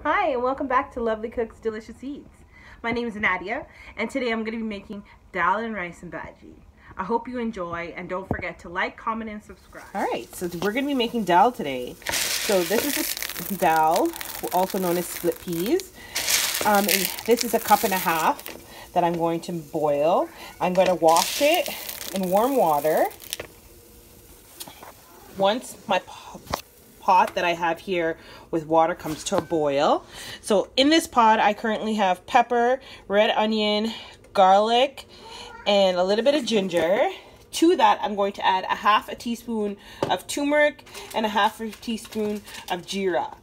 Hi, and welcome back to Lovely Cooks Delicious Eats. My name is Nadia, and today I'm going to be making dhal and rice and bhaji. I hope you enjoy, and don't forget to like, comment, and subscribe. Alright, so we're going to be making dhal today. So this is dhal, also known as split peas. And this is 1.5 cups that I'm going to boil. I'm going to wash it in warm water. Once my pot that I have here with water comes to a boil. So in this pot I currently have pepper, red onion, garlic, and a little bit of ginger. To that I'm going to add 1/2 teaspoon of turmeric and 1/2 teaspoon of jeera.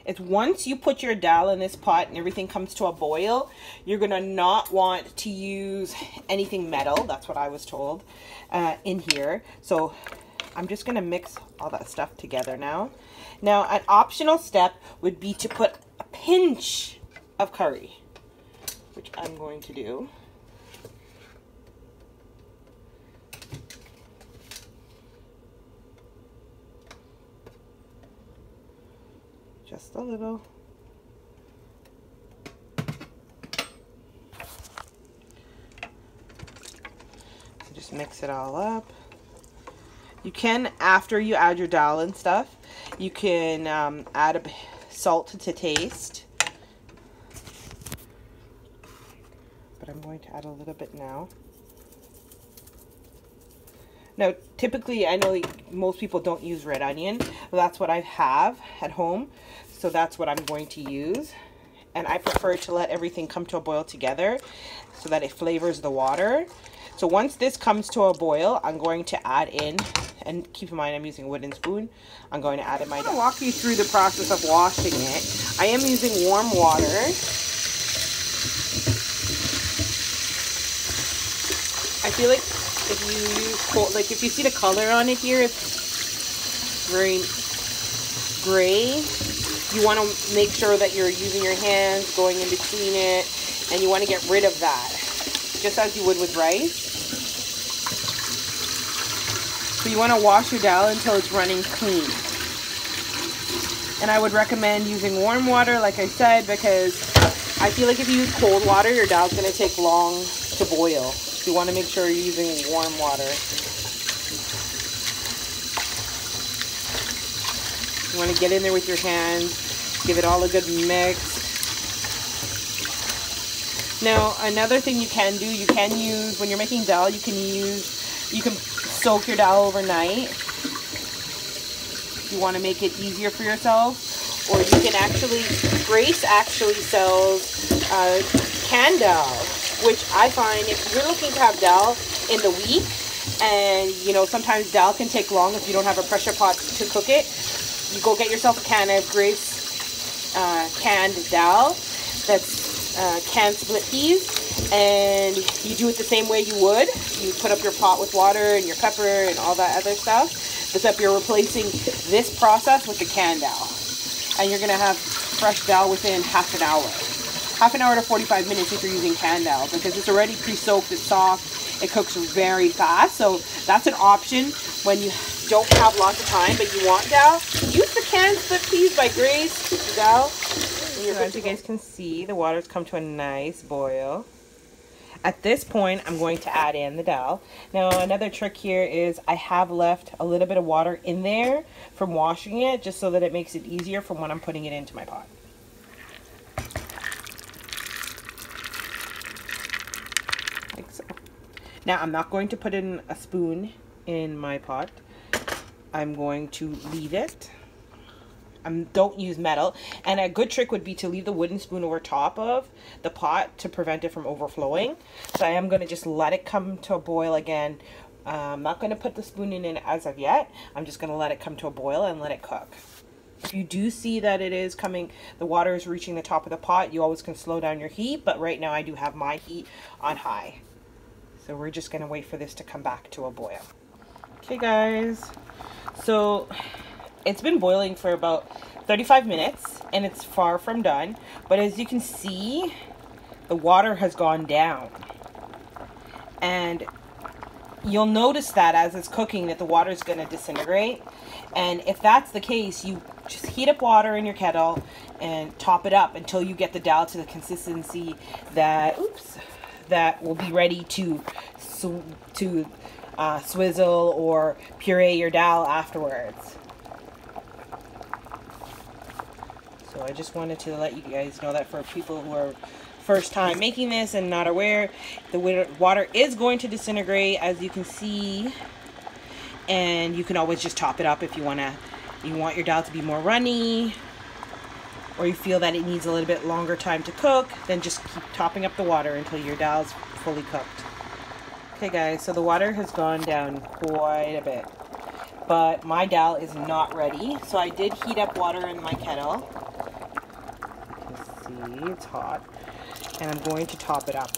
It's once you put your dhal in this pot and everything comes to a boil, you're gonna not want to use anything metal. That's what I was told in here. So I'm just gonna mix all that stuff together now. Now, an optional step would be to put a pinch of curry, which I'm going to do. Just a little. Just mix it all up. You can, after you add your dhal and stuff, you can add a salt to taste. But I'm going to add a little bit now. Now, typically, I know most people don't use red onion. That's what I have at home. So that's what I'm going to use. And I prefer to let everything come to a boil together so that it flavors the water. So once this comes to a boil, I'm going to add in, and keep in mind I'm using a wooden spoon, I'm going to add in my dhal. I'm going to walk you through the process of washing it. I am using warm water. I feel like if you use cold, like if you see the color on it here, it's very gray. You want to make sure that you're using your hands, going in between it, and you want to get rid of that, just as you would with rice. So you want to wash your dhal until it's running clean. And I would recommend using warm water, like I said, because I feel like if you use cold water, your dhal is going to take long to boil. You want to make sure you're using warm water. You want to get in there with your hands, give it all a good mix. Now, another thing you can do, you can use, when you're making dhal, you can soak your dhal overnight. You want to make it easier for yourself. Or you can actually, Grace actually sells canned dhal, which I find if you're looking to have dhal in the week, and you know, sometimes dhal can take long if you don't have a pressure pot to cook it, you go get yourself a can of Grace canned dhal. That's canned split peas, and you do it the same way you would. You put up your pot with water and your pepper and all that other stuff, except you're replacing this process with the canned dhal, and you're gonna have fresh dhal within half an hour to 45 minutes if you're using canned dhal, because it's already pre-soaked, it's soft, it cooks very fast. So that's an option when you don't have lots of time but you want dhal. Use the canned split peas by Grace dhal. So as you guys can see, the water's come to a nice boil. At this point, I'm going to add in the dhal. Now, another trick here is I have left a little bit of water in there from washing it, just so that it makes it easier from when I'm putting it into my pot. Like so. Now, I'm not going to put in a spoon in my pot. I'm going to leave it. Don't use metal, and a good trick would be to leave the wooden spoon over top of the pot to prevent it from overflowing. So I am going to just let it come to a boil again. I'm not going to put the spoon in as of yet. I'm just going to let it come to a boil and let it cook. If you do see that it is coming, the water is reaching the top of the pot, you always can slow down your heat, but right now I do have my heat on high. So we're just going to wait for this to come back to a boil. Okay guys, so it's been boiling for about 35 minutes and it's far from done, but as you can see, the water has gone down, and you'll notice that as it's cooking that the water is going to disintegrate. And if that's the case, you just heat up water in your kettle and top it up until you get the dal to the consistency that that will be ready to swizzle or puree your dal afterwards. So I just wanted to let you guys know that for people who are first time making this and not aware, the water is going to disintegrate, as you can see, and you can always just top it up if you want your dal to be more runny, or you feel that it needs a little bit longer time to cook. Then just keep topping up the water until your dal is fully cooked. Okay guys, so the water has gone down quite a bit, but my dal is not ready. So I did heat up water in my kettle. You can see it's hot. And I'm going to top it up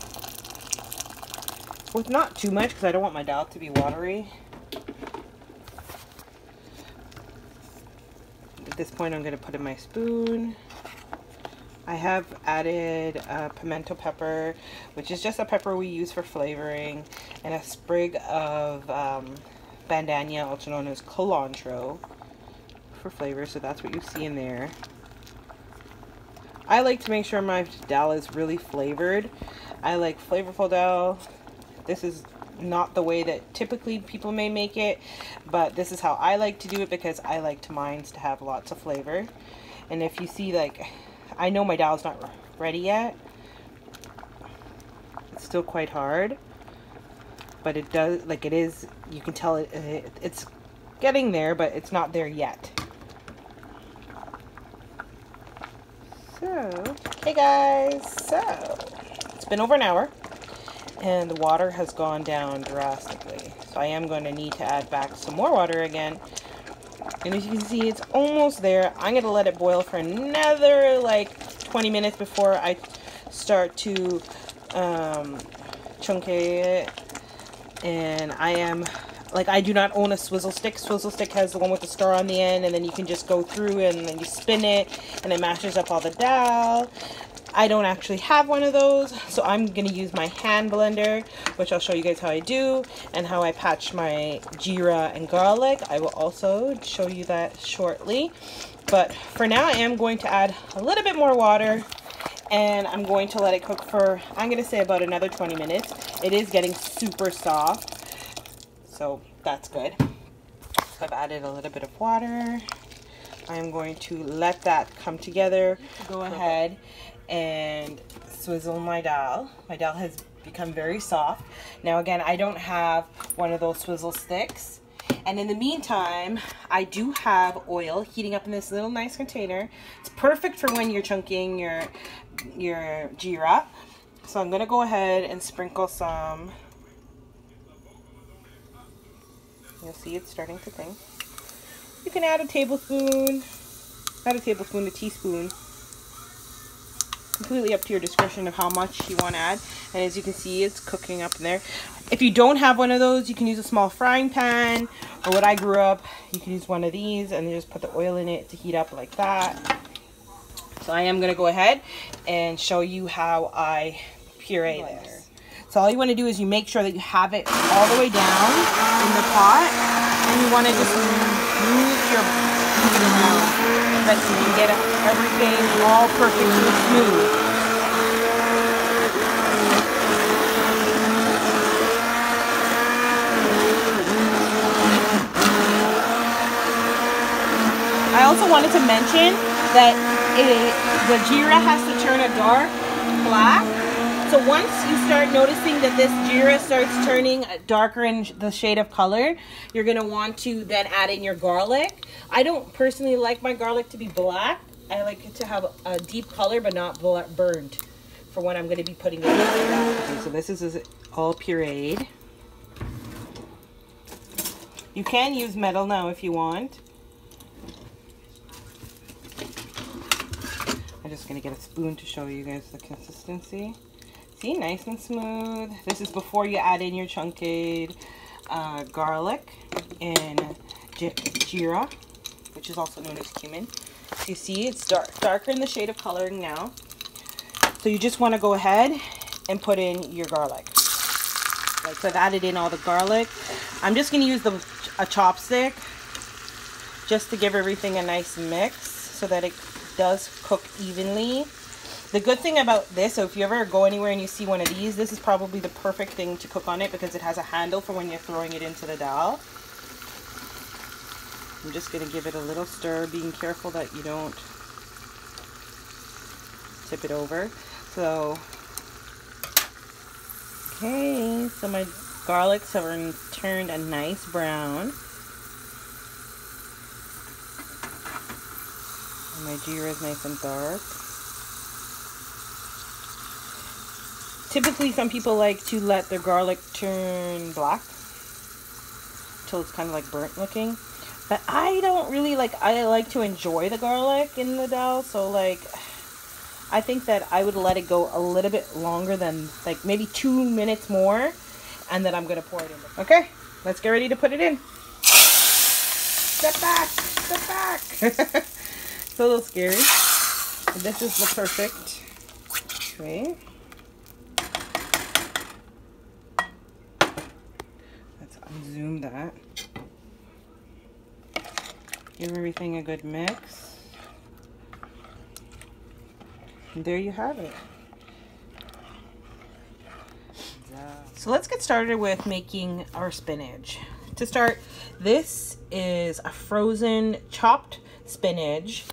with not too much because I don't want my dal to be watery. At this point, I'm going to put in my spoon. I have added pimento pepper, which is just a pepper we use for flavoring, and a sprig of bandania, also known as cilantro, for flavor. So that's what you see in there. I like to make sure my dal is really flavored. I like flavorful dal. This is not the way that typically people may make it, but this is how I like to do it because I like mine to have lots of flavor. And if you see, like, I know my dal is not ready yet. It's still quite hard, but it does, like, it is, you can tell it's getting there, but it's not there yet. So, hey guys, so it's been over an hour and the water has gone down drastically. So I am going to need to add back some more water again. And as you can see, it's almost there. I'm going to let it boil for another like 20 minutes before I start to chunke it. And I do not own a swizzle stick. Swizzle stick has the one with the star on the end, and then you can just go through and then you spin it and it mashes up all the dal. I don't actually have one of those, so I'm going to use my hand blender, which I'll show you guys how I do, and how I patch my jeera and garlic. I will also show you that shortly. But for now, I am going to add a little bit more water, and I'm going to let it cook for, I'm going to say, about another 20 minutes. It is getting super soft. So that's good. So I've added a little bit of water. I'm going to let that come together. Go ahead and swizzle my dal. My dal has become very soft. Now again, I don't have one of those swizzle sticks. And in the meantime, I do have oil heating up in this little nice container. It's perfect for when you're chunking your jeera. So I'm gonna go ahead and sprinkle some. You'll see it's starting to thing. You can add a tablespoon, not a tablespoon, a teaspoon. Completely up to your discretion of how much you want to add. And as you can see, it's cooking up in there. If you don't have one of those, you can use a small frying pan, or what I grew up, you can use one of these and just put the oil in it to heat up like that. So I am going to go ahead and show you how I puree this. So all you want to do is you make sure that you have it all the way down in the pot, and you want to just move your bead around so that you can get everything all perfectly smooth. I also wanted to mention that the jeera has to turn a dark black. So once you start noticing that this jeera starts turning darker in the shade of color, you're going to want to then add in your garlic. I don't personally like my garlic to be black. I like it to have a deep color but not burnt for when I'm going to be putting it in. Okay, so this is all pureed. You can use metal now if you want. I'm just going to get a spoon to show you guys the consistency. See, nice and smooth. This is before you add in your chunked garlic and jeera, which is also known as cumin. You see, it's darker in the shade of coloring now. So you just want to go ahead and put in your garlic. So I've added in all the garlic. I'm just going to use a chopstick just to give everything a nice mix so that it does cook evenly. The good thing about this, so if you ever go anywhere and you see one of these, this is probably the perfect thing to cook on it because it has a handle for when you're throwing it into the dal. I'm just going to give it a little stir, being careful that you don't tip it over. So, okay, so my garlics have turned a nice brown. And my jeera is nice and dark. Typically, some people like to let their garlic turn black until it's kind of like burnt looking. But I don't really like, I like to enjoy the garlic in the dal. So like, I think that I would let it go a little bit longer than like maybe 2 minutes more. And then I'm going to pour it in. Okay, let's get ready to put it in. Step back, step back. It's a little scary. This is the perfect way. Zoom that. Give everything a good mix. And there you have it. So let's get started with making our spinach. To start, this is a frozen chopped spinach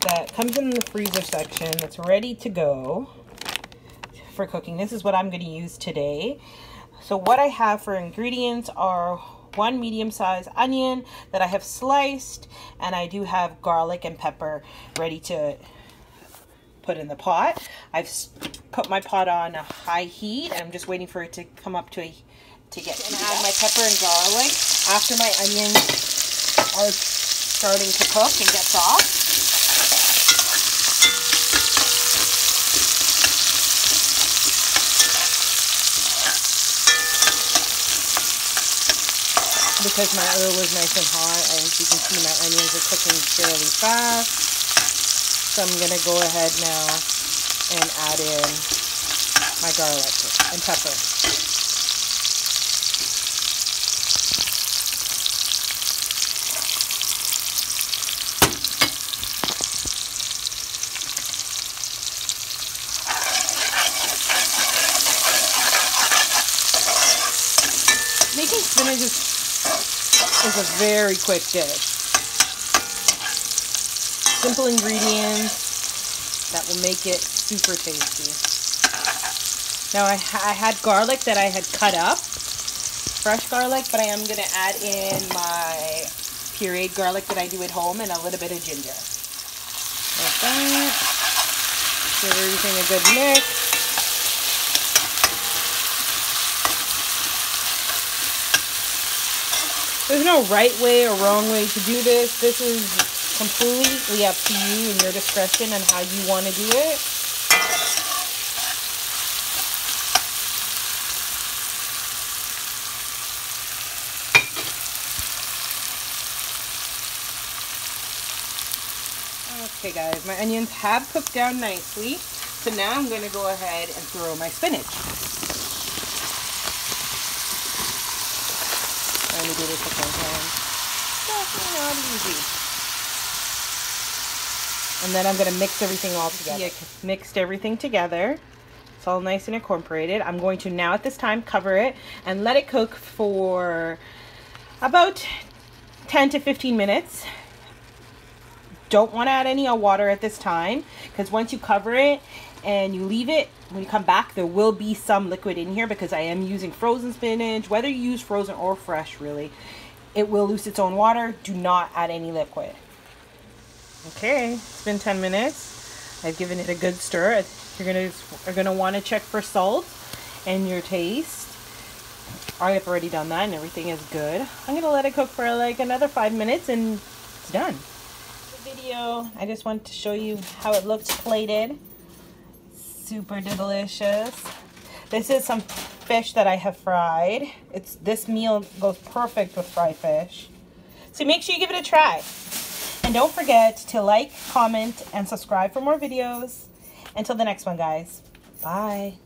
that comes in the freezer section that's ready to go for cooking. This is what I'm going to use today. So what I have for ingredients are 1 medium-sized onion that I have sliced, and I do have garlic and pepper ready to put in the pot. I've put my pot on a high heat, and I'm just waiting for it to come up to get heated. And add my pepper and garlic after my onions are starting to cook and get soft. Because my oil was nice and hot, as you can see, my onions are cooking fairly fast. So I'm going to go ahead now and add in my garlic and pepper. Making spinach is a very quick dish. Simple ingredients that will make it super tasty. Now I had garlic that I had cut up, fresh garlic, but I am going to add in my pureed garlic that I do at home and a little bit of ginger. Like that. Give everything a good mix. There's no right way or wrong way to do this. This is completely up to you and your discretion on how you want to do it. Okay guys, my onions have cooked down nicely. So now I'm going to go ahead and throw my spinach. Let me do this with my hands. That's not easy. And then I'm going to mix everything all together. I mixed everything together. It's all nice and incorporated. I'm going to now at this time cover it and let it cook for about 10 to 15 minutes. Don't want to add any water at this time because once you cover it and you leave it, when you come back, there will be some liquid in here because I am using frozen spinach. Whether you use frozen or fresh, really, it will lose its own water. Do not add any liquid. Okay, it's been 10 minutes. I've given it a good stir. You're gonna want to check for salt and your taste. I've already done that and everything is good. I'm gonna let it cook for like another 5 minutes and it's done. The video, I just wanted to show you how it looks plated. Super delicious. This is some fish that I have fried. This meal goes perfect with fried fish. So make sure you give it a try. And don't forget to like, comment, and subscribe for more videos. Until the next one, guys. Bye.